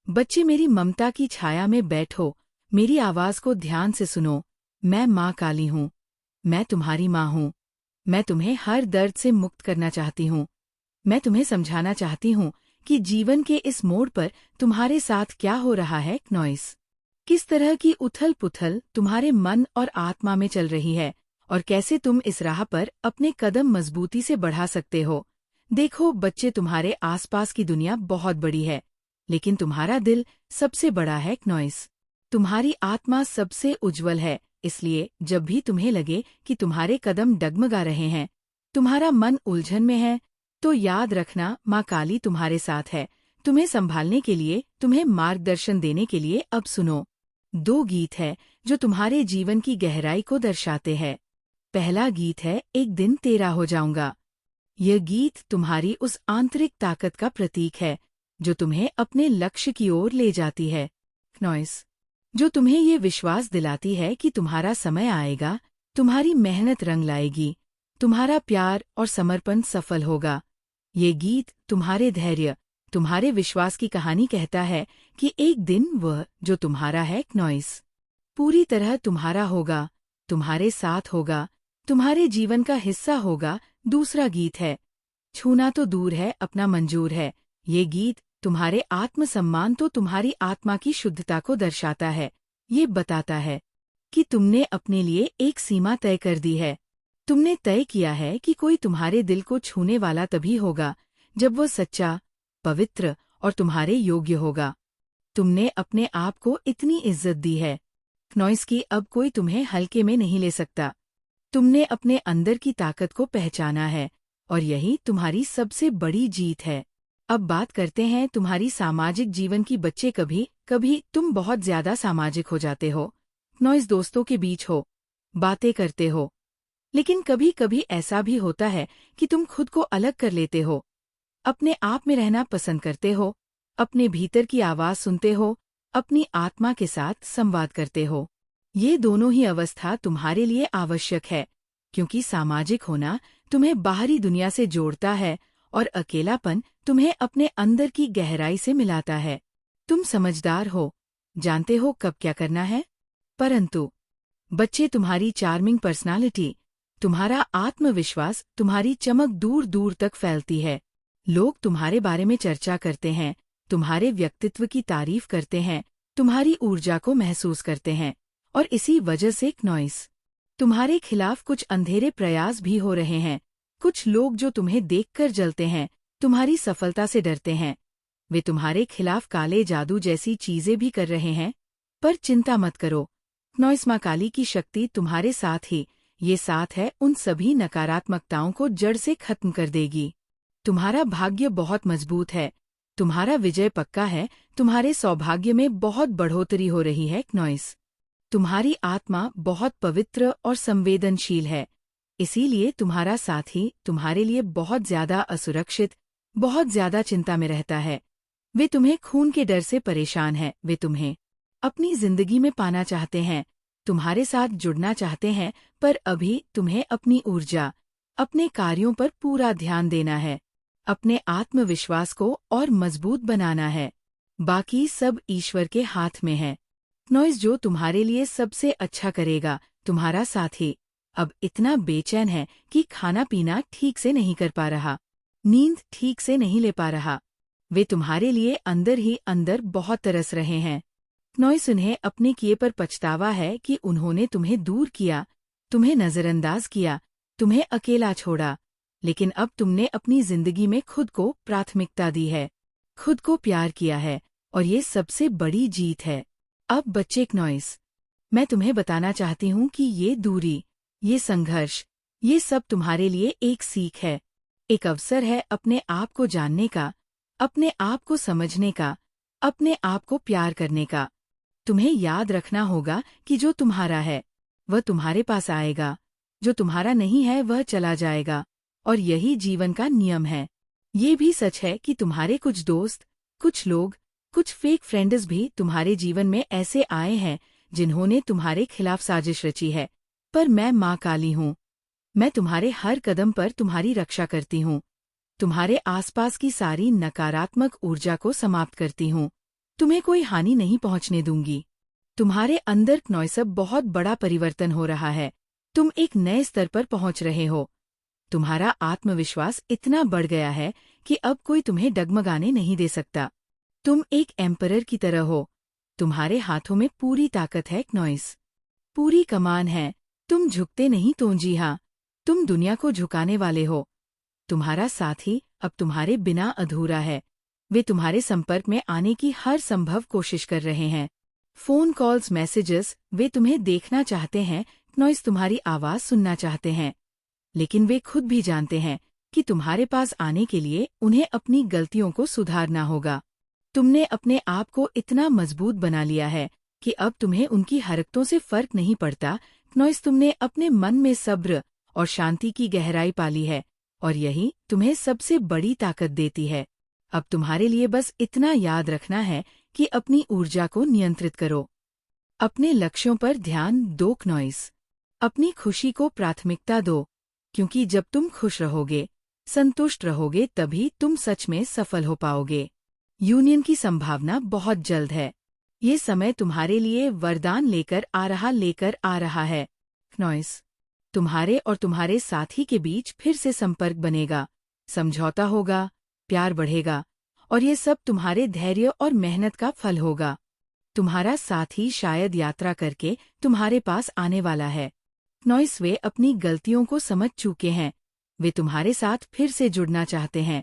बच्चे मेरी ममता की छाया में बैठो, मेरी आवाज को ध्यान से सुनो। मैं माँ काली हूँ। मैं तुम्हारी माँ हूँ। मैं तुम्हें हर दर्द से मुक्त करना चाहती हूँ। मैं तुम्हें समझाना चाहती हूँ कि जीवन के इस मोड़ पर तुम्हारे साथ क्या हो रहा है। नॉइस किस तरह की उथल पुथल तुम्हारे मन और आत्मा में चल रही है और कैसे तुम इस राह पर अपने कदम मजबूती से बढ़ा सकते हो। देखो बच्चे, तुम्हारे आसपास की दुनिया बहुत बड़ी है, लेकिन तुम्हारा दिल सबसे बड़ा है। नॉइस तुम्हारी आत्मा सबसे उज्जवल है। इसलिए जब भी तुम्हें लगे कि तुम्हारे कदम डगमगा रहे हैं, तुम्हारा मन उलझन में है, तो याद रखना, माँ काली तुम्हारे साथ है, तुम्हें संभालने के लिए, तुम्हें मार्गदर्शन देने के लिए। अब सुनो, दो गीत है जो तुम्हारे जीवन की गहराई को दर्शाते हैं। पहला गीत है एक दिन तेरा हो जाऊंगा। यह गीत तुम्हारी उस आंतरिक ताकत का प्रतीक है जो तुम्हें अपने लक्ष्य की ओर ले जाती है। नॉइस जो तुम्हें ये विश्वास दिलाती है कि तुम्हारा समय आएगा, तुम्हारी मेहनत रंग लाएगी, तुम्हारा प्यार और समर्पण सफल होगा। ये गीत तुम्हारे धैर्य, तुम्हारे विश्वास की कहानी कहता है कि एक दिन वह जो तुम्हारा है, नॉइस पूरी तरह तुम्हारा होगा, तुम्हारे साथ होगा, तुम्हारे जीवन का हिस्सा होगा। दूसरा गीत है छूना तो दूर है अपना मंजूर है। ये गीत तुम्हारे आत्मसम्मान तो तुम्हारी आत्मा की शुद्धता को दर्शाता है। ये बताता है कि तुमने अपने लिए एक सीमा तय कर दी है। तुमने तय किया है कि कोई तुम्हारे दिल को छूने वाला तभी होगा जब वो सच्चा, पवित्र और तुम्हारे योग्य होगा। तुमने अपने आप को इतनी इज्जत दी है, नॉइस की अब कोई तुम्हें हल्के में नहीं ले सकता। तुमने अपने अंदर की ताकत को पहचाना है और यही तुम्हारी सबसे बड़ी जीत है। अब बात करते हैं तुम्हारी सामाजिक जीवन की। बच्चे, कभी कभी तुम बहुत ज्यादा सामाजिक हो जाते हो। नॉइस दोस्तों के बीच हो, बातें करते हो, लेकिन कभी कभी ऐसा भी होता है कि तुम खुद को अलग कर लेते हो, अपने आप में रहना पसंद करते हो, अपने भीतर की आवाज सुनते हो, अपनी आत्मा के साथ संवाद करते हो। ये दोनों ही अवस्था तुम्हारे लिए आवश्यक है, क्योंकि सामाजिक होना तुम्हें बाहरी दुनिया से जोड़ता है और अकेलापन तुम्हें अपने अंदर की गहराई से मिलाता है। तुम समझदार हो, जानते हो कब क्या करना है। परंतु बच्चे, तुम्हारी चार्मिंग पर्सनालिटी, तुम्हारा आत्मविश्वास, तुम्हारी चमक दूर दूर तक फैलती है। लोग तुम्हारे बारे में चर्चा करते हैं, तुम्हारे व्यक्तित्व की तारीफ करते हैं, तुम्हारी ऊर्जा को महसूस करते हैं, और इसी वजह से नॉइस तुम्हारे खिलाफ कुछ अंधेरे प्रयास भी हो रहे हैं। कुछ लोग जो तुम्हें देखकर जलते हैं, तुम्हारी सफलता से डरते हैं, वे तुम्हारे खिलाफ काले जादू जैसी चीजें भी कर रहे हैं। पर चिंता मत करो, नॉइस माँ काली की शक्ति तुम्हारे साथ ही, ये साथ है, उन सभी नकारात्मकताओं को जड़ से खत्म कर देगी। तुम्हारा भाग्य बहुत मजबूत है, तुम्हारा विजय पक्का है, तुम्हारे सौभाग्य में बहुत बढ़ोतरी हो रही है। नॉइस तुम्हारी आत्मा बहुत पवित्र और संवेदनशील है, इसीलिए तुम्हारा साथी तुम्हारे लिए बहुत ज्यादा असुरक्षित, बहुत ज्यादा चिंता में रहता है। वे तुम्हें खून के डर से परेशान हैं, वे तुम्हें अपनी जिंदगी में पाना चाहते हैं, तुम्हारे साथ जुड़ना चाहते हैं, पर अभी तुम्हें अपनी ऊर्जा, अपने कार्यों पर पूरा ध्यान देना है, अपने आत्मविश्वास को और मजबूत बनाना है। बाकी सब ईश्वर के हाथ में है। नॉइस जो तुम्हारे लिए सबसे अच्छा करेगा। तुम्हारा साथी अब इतना बेचैन है कि खाना पीना ठीक से नहीं कर पा रहा, नींद ठीक से नहीं ले पा रहा। वे तुम्हारे लिए अंदर ही अंदर बहुत तरस रहे हैं। नॉइस उन्हें अपने किए पर पछतावा है कि उन्होंने तुम्हें दूर किया, तुम्हें नजरअंदाज किया, तुम्हें अकेला छोड़ा, लेकिन अब तुमने अपनी जिंदगी में खुद को प्राथमिकता दी है, खुद को प्यार किया है, और ये सबसे बड़ी जीत है। अब बच्चे, नॉइस मैं तुम्हें बताना चाहती हूँ कि ये दूरी, ये संघर्ष, ये सब तुम्हारे लिए एक सीख है, एक अवसर है अपने आप को जानने का, अपने आप को समझने का, अपने आप को प्यार करने का। तुम्हें याद रखना होगा कि जो तुम्हारा है वह तुम्हारे पास आएगा, जो तुम्हारा नहीं है वह चला जाएगा, और यही जीवन का नियम है। ये भी सच है कि तुम्हारे कुछ दोस्त, कुछ लोग, कुछ फेक फ्रेंड्स भी तुम्हारे जीवन में ऐसे आए हैं जिन्होंने तुम्हारे खिलाफ साजिश रची है, पर मैं माँ काली हूँ। मैं तुम्हारे हर कदम पर तुम्हारी रक्षा करती हूँ, तुम्हारे आसपास की सारी नकारात्मक ऊर्जा को समाप्त करती हूँ। तुम्हें कोई हानि नहीं पहुंचने दूंगी। तुम्हारे अंदर क्नॉइसब बहुत बड़ा परिवर्तन हो रहा है। तुम एक नए स्तर पर पहुंच रहे हो। तुम्हारा आत्मविश्वास इतना बढ़ गया है कि अब कोई तुम्हें डगमगाने नहीं दे सकता। तुम एक एम्परर की तरह हो। तुम्हारे हाथों में पूरी ताकत है क्नॉइस। पूरी कमान है। तुम झुकते नहीं तो जी हाँ, तुम दुनिया को झुकाने वाले हो। तुम्हारा साथी अब तुम्हारे बिना अधूरा है। वे तुम्हारे संपर्क में आने की हर संभव कोशिश कर रहे हैं। फोन कॉल्स, मैसेजेस, वे तुम्हें देखना चाहते हैं, क्नॉइस तुम्हारी आवाज सुनना चाहते हैं। लेकिन वे खुद भी जानते हैं कि तुम्हारे पास आने के लिए उन्हें अपनी गलतियों को सुधारना होगा। तुमने अपने आप को इतना मजबूत बना लिया है कि अब तुम्हें उनकी हरकतों से फर्क नहीं पड़ता। क्नॉइस, तुमने अपने मन में सब्र और शांति की गहराई पाली है, और यही तुम्हें सबसे बड़ी ताकत देती है। अब तुम्हारे लिए बस इतना याद रखना है कि अपनी ऊर्जा को नियंत्रित करो। अपने लक्ष्यों पर ध्यान दो क्नॉइस। अपनी खुशी को प्राथमिकता दो, क्योंकि जब तुम खुश रहोगे, संतुष्ट रहोगे, तभी तुम सच में सफल हो पाओगे। यूनियन की संभावना बहुत जल्द है। ये समय तुम्हारे लिए वरदान लेकर आ रहा है। क्नॉइस, तुम्हारे और तुम्हारे साथी के बीच फिर से संपर्क बनेगा, समझौता होगा, प्यार बढ़ेगा, और ये सब तुम्हारे धैर्य और मेहनत का फल होगा। तुम्हारा साथी शायद यात्रा करके तुम्हारे पास आने वाला है। क्नॉइस, वे अपनी गलतियों को समझ चुके हैं। वे तुम्हारे साथ फिर से जुड़ना चाहते हैं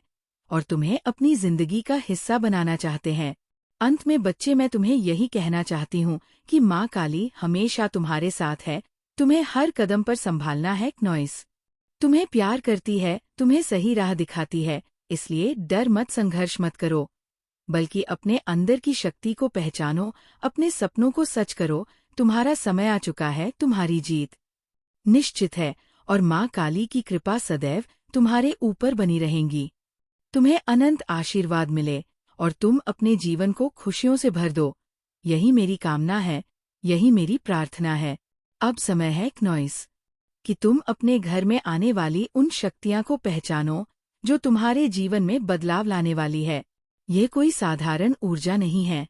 और तुम्हें अपनी जिंदगी का हिस्सा बनाना चाहते हैं। अंत में बच्चे, मैं तुम्हें यही कहना चाहती हूँ कि माँ काली हमेशा तुम्हारे साथ है। तुम्हें हर कदम पर संभालना है क्नॉइस। तुम्हें प्यार करती है, तुम्हें सही राह दिखाती है, इसलिए डर मत, संघर्ष मत करो, बल्कि अपने अंदर की शक्ति को पहचानो, अपने सपनों को सच करो। तुम्हारा समय आ चुका है, तुम्हारी जीत निश्चित है, और माँ काली की कृपा सदैव तुम्हारे ऊपर बनी रहेंगी। तुम्हें अनंत आशीर्वाद मिले और तुम अपने जीवन को खुशियों से भर दो। यही मेरी कामना है, यही मेरी प्रार्थना है। अब समय है क्नॉइस कि तुम अपने घर में आने वाली उन शक्तियाँ को पहचानो जो तुम्हारे जीवन में बदलाव लाने वाली है। ये कोई साधारण ऊर्जा नहीं है,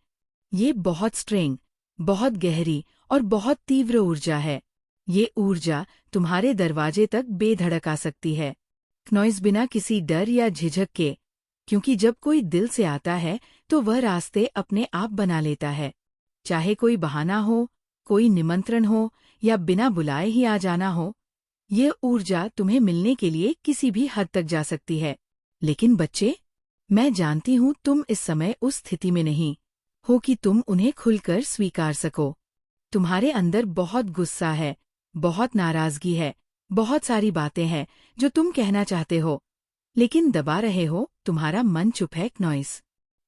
ये बहुत स्ट्रेंग, बहुत गहरी और बहुत तीव्र ऊर्जा है। ये ऊर्जा तुम्हारे दरवाजे तक बेधड़क आ सकती है क्नॉइस, बिना किसी डर या झिझक के, क्योंकि जब कोई दिल से आता है तो वह रास्ते अपने आप बना लेता है। चाहे कोई बहाना हो, कोई निमंत्रण हो, या बिना बुलाए ही आ जाना हो, ये ऊर्जा तुम्हें मिलने के लिए किसी भी हद तक जा सकती है। लेकिन बच्चे, मैं जानती हूँ तुम इस समय उस स्थिति में नहीं हो कि तुम उन्हें खुलकर स्वीकार सको। तुम्हारे अंदर बहुत गुस्सा है, बहुत नाराजगी है, बहुत सारी बातें हैं जो तुम कहना चाहते हो, लेकिन दबा रहे हो। तुम्हारा मन चुप है क्नॉइस।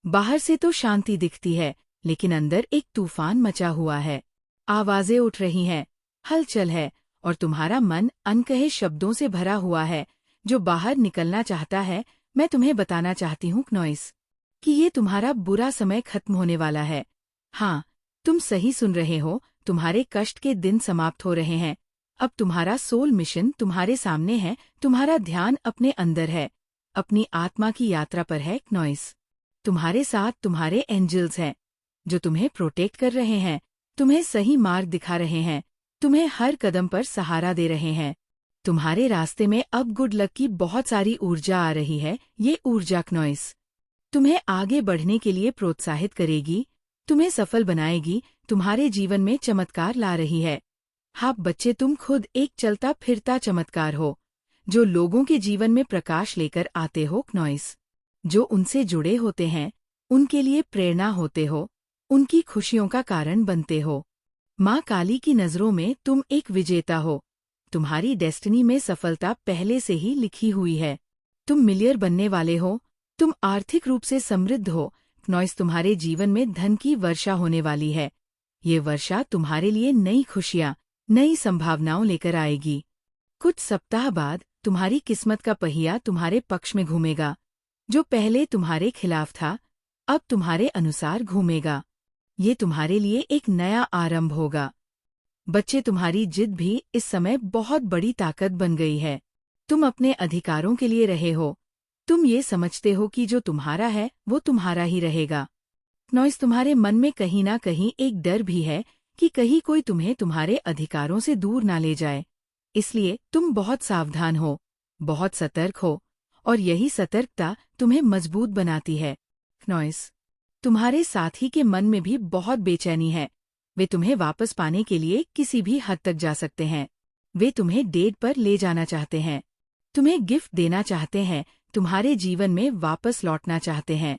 बाहर से तो शांति दिखती है, लेकिन अंदर एक तूफान मचा हुआ है। आवाजें उठ रही हैं, हलचल है, और तुम्हारा मन अनकहे शब्दों से भरा हुआ है जो बाहर निकलना चाहता है। मैं तुम्हें बताना चाहती हूँ क्नॉइस कि ये तुम्हारा बुरा समय खत्म होने वाला है। हाँ, तुम सही सुन रहे हो, तुम्हारे कष्ट के दिन समाप्त हो रहे हैं। अब तुम्हारा सोल मिशन तुम्हारे सामने है। तुम्हारा ध्यान अपने अंदर है, अपनी आत्मा की यात्रा पर है क्नॉइस। तुम्हारे साथ तुम्हारे एंजल्स हैं जो तुम्हें प्रोटेक्ट कर रहे हैं, तुम्हें सही मार्ग दिखा रहे हैं, तुम्हें हर कदम पर सहारा दे रहे हैं। तुम्हारे रास्ते में अब गुड लक की बहुत सारी ऊर्जा आ रही है। ये ऊर्जा क्नॉइस तुम्हें आगे बढ़ने के लिए प्रोत्साहित करेगी, तुम्हें सफल बनाएगी, तुम्हारे जीवन में चमत्कार ला रही है। हाँ बच्चे, तुम खुद एक चलता फिरता चमत्कार हो जो लोगों के जीवन में प्रकाश लेकर आते हो क्नॉइस। जो उनसे जुड़े होते हैं उनके लिए प्रेरणा होते हो, उनकी खुशियों का कारण बनते हो। माँ काली की नज़रों में तुम एक विजेता हो। तुम्हारी डेस्टिनी में सफलता पहले से ही लिखी हुई है। तुम मिलियनेयर बनने वाले हो, तुम आर्थिक रूप से समृद्ध हो क्नॉइस। तुम्हारे जीवन में धन की वर्षा होने वाली है। ये वर्षा तुम्हारे लिए नई खुशियाँ, नई संभावनाओं लेकर आएगी। कुछ सप्ताह बाद तुम्हारी किस्मत का पहिया तुम्हारे पक्ष में घूमेगा। जो पहले तुम्हारे खिलाफ था, अब तुम्हारे अनुसार घूमेगा। ये तुम्हारे लिए एक नया आरंभ होगा। बच्चे, तुम्हारी जिद भी इस समय बहुत बड़ी ताकत बन गई है। तुम अपने अधिकारों के लिए रहे हो। तुम ये समझते हो कि जो तुम्हारा है वो तुम्हारा ही रहेगा। नॉइस, तुम्हारे मन में कहीं ना कहीं एक डर भी है कि कहीं कोई तुम्हें तुम्हारे अधिकारों से दूर ना ले जाए। इसलिए तुम बहुत सावधान हो, बहुत सतर्क हो, और यही सतर्कता तुम्हें मजबूत बनाती है। नॉइस, तुम्हारे साथी के मन में भी बहुत बेचैनी है। वे तुम्हें वापस पाने के लिए किसी भी हद तक जा सकते हैं। वे तुम्हें डेट पर ले जाना चाहते हैं, तुम्हें गिफ्ट देना चाहते हैं, तुम्हारे जीवन में वापस लौटना चाहते हैं।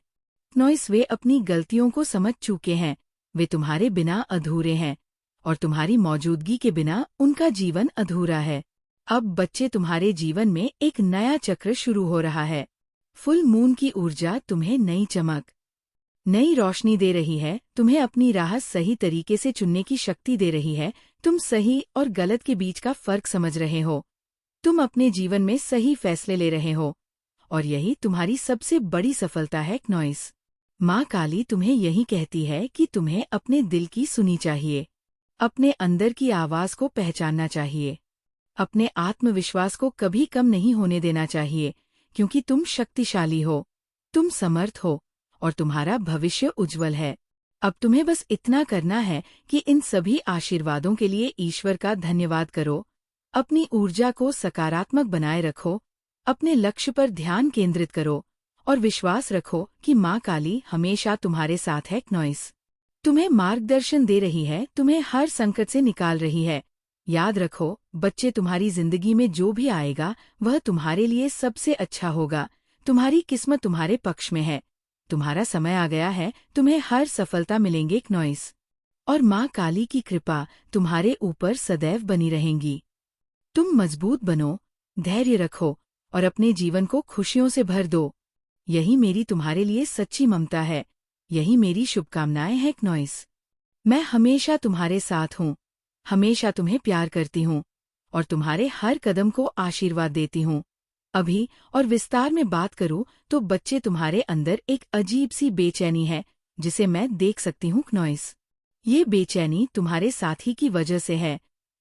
नॉइस, वे अपनी गलतियों को समझ चुके हैं। वे तुम्हारे बिना अधूरे हैं, और तुम्हारी मौजूदगी के बिना उनका जीवन अधूरा है। अब बच्चे, तुम्हारे जीवन में एक नया चक्र शुरू हो रहा है। फुल मून की ऊर्जा तुम्हें नई चमक, नई रोशनी दे रही है, तुम्हें अपनी राह सही तरीके से चुनने की शक्ति दे रही है। तुम सही और गलत के बीच का फर्क समझ रहे हो। तुम अपने जीवन में सही फैसले ले रहे हो, और यही तुम्हारी सबसे बड़ी सफलता है। नॉइस, माँ काली तुम्हें यही कहती है कि तुम्हें अपने दिल की सुनी चाहिए, अपने अंदर की आवाज को पहचानना चाहिए, अपने आत्मविश्वास को कभी कम नहीं होने देना चाहिए, क्योंकि तुम शक्तिशाली हो, तुम समर्थ हो, और तुम्हारा भविष्य उज्जवल है। अब तुम्हें बस इतना करना है कि इन सभी आशीर्वादों के लिए ईश्वर का धन्यवाद करो, अपनी ऊर्जा को सकारात्मक बनाए रखो, अपने लक्ष्य पर ध्यान केंद्रित करो, और विश्वास रखो कि माँ काली हमेशा तुम्हारे साथ है। नॉइस, तुम्हें मार्गदर्शन दे रही है, तुम्हें हर संकट से निकाल रही है। याद रखो बच्चे, तुम्हारी जिंदगी में जो भी आएगा वह तुम्हारे लिए सबसे अच्छा होगा। तुम्हारी किस्मत तुम्हारे पक्ष में है, तुम्हारा समय आ गया है, तुम्हें हर सफलता मिलेंगे। नॉइस, और माँ काली की कृपा तुम्हारे ऊपर सदैव बनी रहेंगी। तुम मजबूत बनो, धैर्य रखो, और अपने जीवन को खुशियों से भर दो। यही मेरी तुम्हारे लिए सच्ची ममता है, यही मेरी शुभकामनाएं हैं। नॉइस, मैं हमेशा तुम्हारे साथ हूँ, हमेशा तुम्हें प्यार करती हूँ, और तुम्हारे हर कदम को आशीर्वाद देती हूँ। अभी और विस्तार में बात करूँ तो बच्चे, तुम्हारे अंदर एक अजीब सी बेचैनी है जिसे मैं देख सकती हूँ। नॉइस, ये बेचैनी तुम्हारे साथी की वजह से है,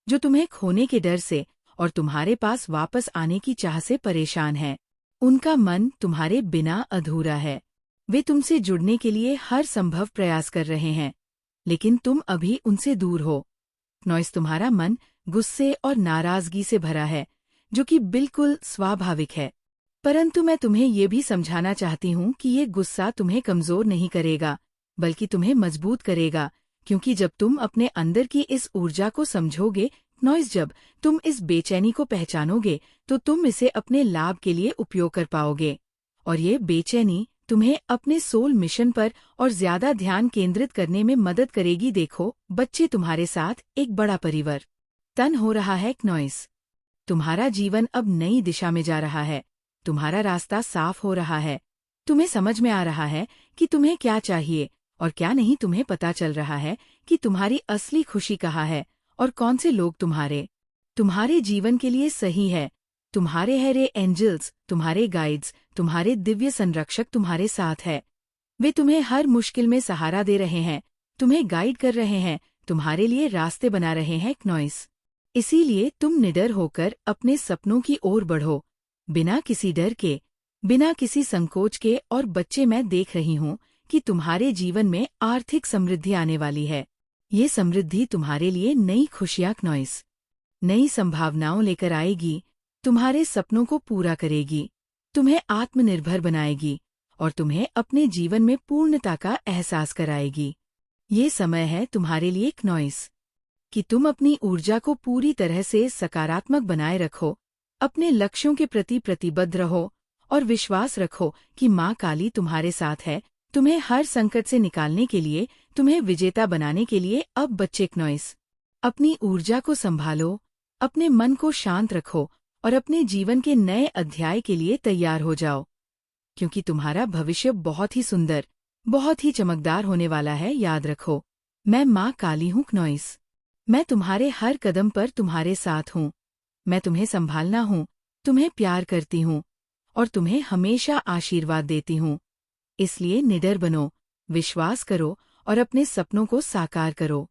जो तुम्हें खोने के डर से और तुम्हारे पास वापस आने की चाह से परेशान है। उनका मन तुम्हारे बिना अधूरा है। वे तुमसे जुड़ने के लिए हर संभव प्रयास कर रहे हैं, लेकिन तुम अभी उनसे दूर हो। नॉइस, तुम्हारा मन गुस्से और नाराजगी से भरा है, जो कि बिल्कुल स्वाभाविक है। परंतु मैं तुम्हें ये भी समझाना चाहती हूँ कि ये गुस्सा तुम्हें कमजोर नहीं करेगा, बल्कि तुम्हें मजबूत करेगा, क्योंकि जब तुम अपने अंदर की इस ऊर्जा को समझोगे, नॉइस, जब तुम इस बेचैनी को पहचानोगे, तो तुम इसे अपने लाभ के लिए उपयोग कर पाओगे। और ये बेचैनी तुम्हें अपने सोल मिशन पर और ज्यादा ध्यान केंद्रित करने में मदद करेगी। देखो बच्चे, तुम्हारे साथ एक बड़ा परिवर्तन हो रहा है। नॉइस, तुम्हारा जीवन अब नई दिशा में जा रहा है, तुम्हारा रास्ता साफ हो रहा है, तुम्हें समझ में आ रहा है कि तुम्हें क्या चाहिए और क्या नहीं। तुम्हें पता चल रहा है कि तुम्हारी असली खुशी कहाँ है और कौन से लोग तुम्हारे जीवन के लिए सही है। तुम्हारे हेरे एंजल्स, तुम्हारे गाइड्स, तुम्हारे दिव्य संरक्षक तुम्हारे साथ है। वे तुम्हें हर मुश्किल में सहारा दे रहे हैं, तुम्हें गाइड कर रहे हैं, तुम्हारे लिए रास्ते बना रहे हैं। नॉइस, इसीलिए तुम निडर होकर अपने सपनों की ओर बढ़ो, बिना किसी डर के, बिना किसी संकोच के। और बच्चे, मैं देख रही हूँ कि तुम्हारे जीवन में आर्थिक समृद्धि आने वाली है। ये समृद्धि तुम्हारे लिए नई खुशियाँ, नॉइस, नई संभावनाओं लेकर आएगी, तुम्हारे सपनों को पूरा करेगी, तुम्हें आत्मनिर्भर बनाएगी, और तुम्हें अपने जीवन में पूर्णता का एहसास कराएगी। ये समय है तुम्हारे लिए। नॉइस, कि तुम अपनी ऊर्जा को पूरी तरह से सकारात्मक बनाए रखो, अपने लक्ष्यों के प्रति प्रतिबद्ध रहो, और विश्वास रखो कि माँ काली तुम्हारे साथ है, तुम्हें हर संकट से निकालने के लिए, तुम्हें विजेता बनाने के लिए। अब बच्चे, नॉइस, अपनी ऊर्जा को संभालो, अपने मन को शांत रखो, और अपने जीवन के नए अध्याय के लिए तैयार हो जाओ, क्योंकि तुम्हारा भविष्य बहुत ही सुंदर, बहुत ही चमकदार होने वाला है। याद रखो, मैं माँ काली हूँ। नॉइस, मैं तुम्हारे हर कदम पर तुम्हारे साथ हूँ, मैं तुम्हें संभालना हूँ, तुम्हें प्यार करती हूँ, और तुम्हें हमेशा आशीर्वाद देती हूँ। इसलिए निडर बनो, विश्वास करो, और अपने सपनों को साकार करो।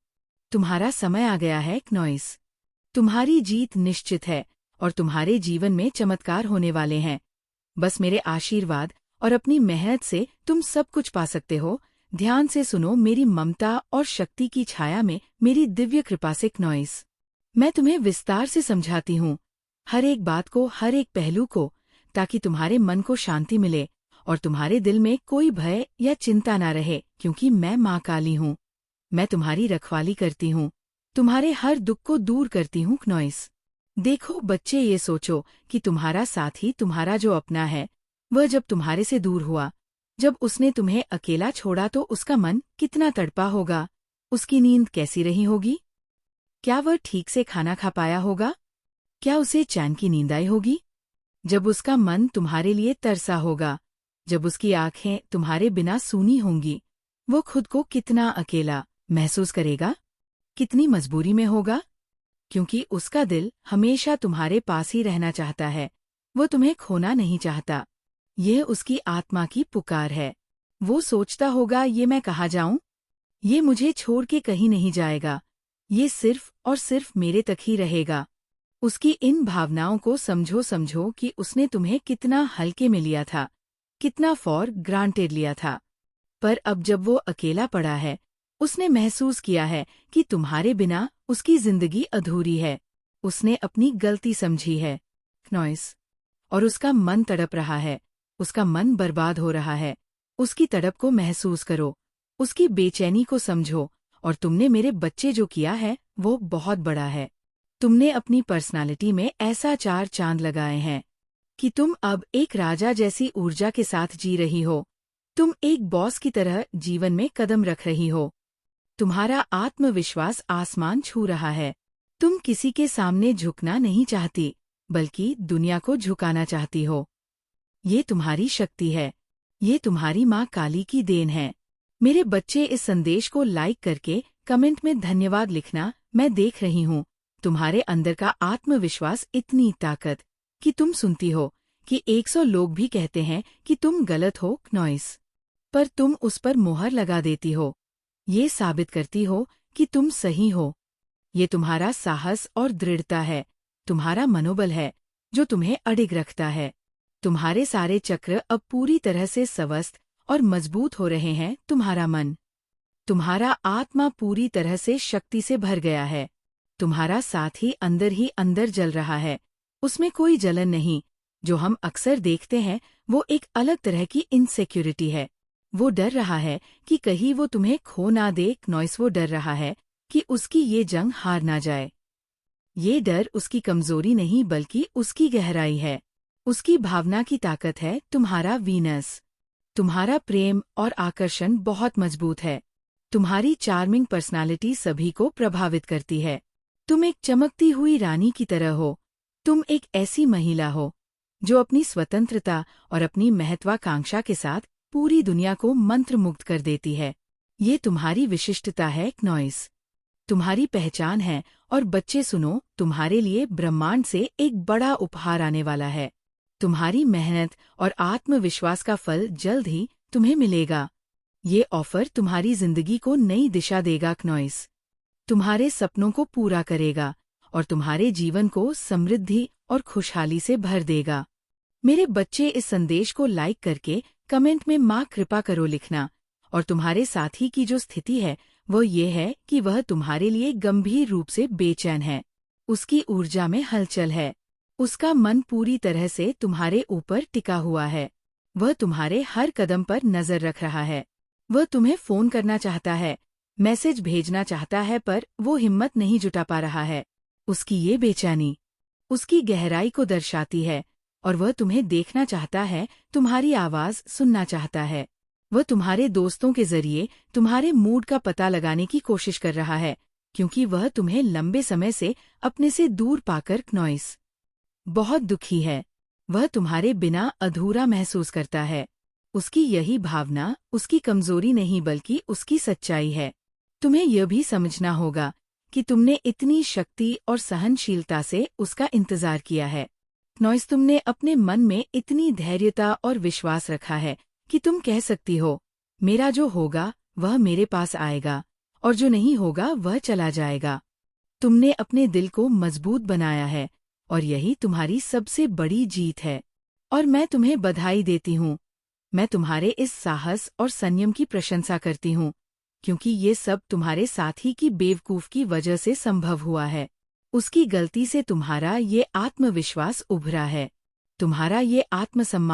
तुम्हारा समय आ गया है। नॉइस, तुम्हारी जीत निश्चित है, और तुम्हारे जीवन में चमत्कार होने वाले हैं। बस मेरे आशीर्वाद और अपनी मेहनत से तुम सब कुछ पा सकते हो। ध्यान से सुनो मेरी ममता और शक्ति की छाया में मेरी दिव्य कृपा से नॉइस। मैं तुम्हें विस्तार से समझाती हूँ, हर एक बात को, हर एक पहलू को, ताकि तुम्हारे मन को शांति मिले और तुम्हारे दिल में कोई भय या चिंता ना रहे, क्योंकि मैं माँ काली हूँ। मैं तुम्हारी रखवाली करती हूँ, तुम्हारे हर दुख को दूर करती हूँ नॉइस। देखो बच्चे, ये सोचो कि तुम्हारा साथी, तुम्हारा जो अपना है, वह जब तुम्हारे से दूर हुआ, जब उसने तुम्हें अकेला छोड़ा, तो उसका मन कितना तड़पा होगा, उसकी नींद कैसी रही होगी? क्या वह ठीक से खाना खा पाया होगा? क्या उसे चैन की नींद आई होगी? जब उसका मन तुम्हारे लिए तरसा होगा, जब उसकी आंखें तुम्हारे बिना सूनी होंगी, वो खुद को कितना अकेला महसूस करेगा, कितनी मजबूरी में होगा, क्योंकि उसका दिल हमेशा तुम्हारे पास ही रहना चाहता है, वो तुम्हें खोना नहीं चाहता। यह उसकी आत्मा की पुकार है। वो सोचता होगा, ये मैं कहाँ जाऊं, ये मुझे छोड़ के कहीं नहीं जाएगा, ये सिर्फ और सिर्फ मेरे तक ही रहेगा। उसकी इन भावनाओं को समझो कि उसने तुम्हें कितना हल्के में लिया था, कितना फॉर ग्रांटेड लिया था। पर अब जब वो अकेला पड़ा है, उसने महसूस किया है कि तुम्हारे बिना उसकी जिंदगी अधूरी है। उसने अपनी गलती समझी है नॉइस, और उसका मन तड़प रहा है, उसका मन बर्बाद हो रहा है। उसकी तड़प को महसूस करो, उसकी बेचैनी को समझो, और तुमने मेरे बच्चे जो किया है वो बहुत बड़ा है। तुमने अपनी पर्सनालिटी में ऐसा 4 चांद लगाए हैं कि तुम अब एक राजा जैसी ऊर्जा के साथ जी रही हो। तुम एक बॉस की तरह जीवन में कदम रख रही हो। तुम्हारा आत्मविश्वास आसमान छू रहा है। तुम किसी के सामने झुकना नहीं चाहती, बल्कि दुनिया को झुकाना चाहती हो। ये तुम्हारी शक्ति है, ये तुम्हारी माँ काली की देन है। मेरे बच्चे, इस संदेश को लाइक करके कमेंट में धन्यवाद लिखना। मैं देख रही हूँ तुम्हारे अंदर का आत्मविश्वास, इतनी ताकत कि तुम सुनती हो कि 100 लोग भी कहते हैं कि तुम गलत हो नॉइस, पर तुम उस पर मोहर लगा देती हो। ये साबित करती हो कि तुम सही हो। ये तुम्हारा साहस और दृढ़ता है, तुम्हारा मनोबल है जो तुम्हें अडिग रखता है। तुम्हारे सारे चक्र अब पूरी तरह से स्वस्थ और मजबूत हो रहे हैं। तुम्हारा मन, तुम्हारा आत्मा पूरी तरह से शक्ति से भर गया है। तुम्हारा साथ ही अंदर जल रहा है। उसमें कोई जलन नहीं जो हम अक्सर देखते हैं, वो एक अलग तरह की इनसिक्योरिटी है। वो डर रहा है कि कहीं वो तुम्हें खो ना दे नॉइस। वो डर रहा है कि उसकी ये जंग हार ना जाए। ये डर उसकी कमजोरी नहीं, बल्कि उसकी गहराई है। उसकी भावना की ताकत है तुम्हारा वीनस। तुम्हारा प्रेम और आकर्षण बहुत मजबूत है। तुम्हारी चार्मिंग पर्सनालिटी सभी को प्रभावित करती है। तुम एक चमकती हुई रानी की तरह हो। तुम एक ऐसी महिला हो जो अपनी स्वतंत्रता और अपनी महत्वाकांक्षा के साथ पूरी दुनिया को मंत्रमुग्ध कर देती है। ये तुम्हारी विशिष्टता है नॉइस, तुम्हारी पहचान है। और बच्चे सुनो, तुम्हारे लिए ब्रह्मांड से एक बड़ा उपहार आने वाला है। तुम्हारी मेहनत और आत्मविश्वास का फल जल्द ही तुम्हें मिलेगा। ये ऑफर तुम्हारी जिंदगी को नई दिशा देगा नॉइस, तुम्हारे सपनों को पूरा करेगा और तुम्हारे जीवन को समृद्धि और खुशहाली से भर देगा। मेरे बच्चे, इस संदेश को लाइक करके कमेंट में माँ कृपा करो लिखना। और तुम्हारे साथी की जो स्थिति है वो ये है कि वह तुम्हारे लिए गंभीर रूप से बेचैन है। उसकी ऊर्जा में हलचल है, उसका मन पूरी तरह से तुम्हारे ऊपर टिका हुआ है। वह तुम्हारे हर कदम पर नजर रख रहा है। वह तुम्हें फोन करना चाहता है, मैसेज भेजना चाहता है, पर वो हिम्मत नहीं जुटा पा रहा है। उसकी ये बेचैनी उसकी गहराई को दर्शाती है, और वह तुम्हें देखना चाहता है, तुम्हारी आवाज सुनना चाहता है। वह तुम्हारे दोस्तों के जरिए तुम्हारे मूड का पता लगाने की कोशिश कर रहा है, क्योंकि वह तुम्हें लंबे समय से अपने से दूर पाकर नॉइस बहुत दुखी है। वह तुम्हारे बिना अधूरा महसूस करता है। उसकी यही भावना उसकी कमजोरी नहीं, बल्कि उसकी सच्चाई है। तुम्हें यह भी समझना होगा कि तुमने इतनी शक्ति और सहनशीलता से उसका इंतजार किया है नॉइस। तुमने अपने मन में इतनी धैर्यता और विश्वास रखा है कि तुम कह सकती हो, मेरा जो होगा वह मेरे पास आएगा, और जो नहीं होगा वह चला जाएगा। तुमने अपने दिल को मजबूत बनाया है, और यही तुम्हारी सबसे बड़ी जीत है। और मैं तुम्हें बधाई देती हूँ। मैं तुम्हारे इस साहस और संयम की प्रशंसा करती हूँ, क्योंकि ये सब तुम्हारे साथी की बेवकूफ की वजह से संभव हुआ है। उसकी गलती से तुम्हारा ये आत्मविश्वास उभरा है। तुम्हारा ये आत्मसम्मान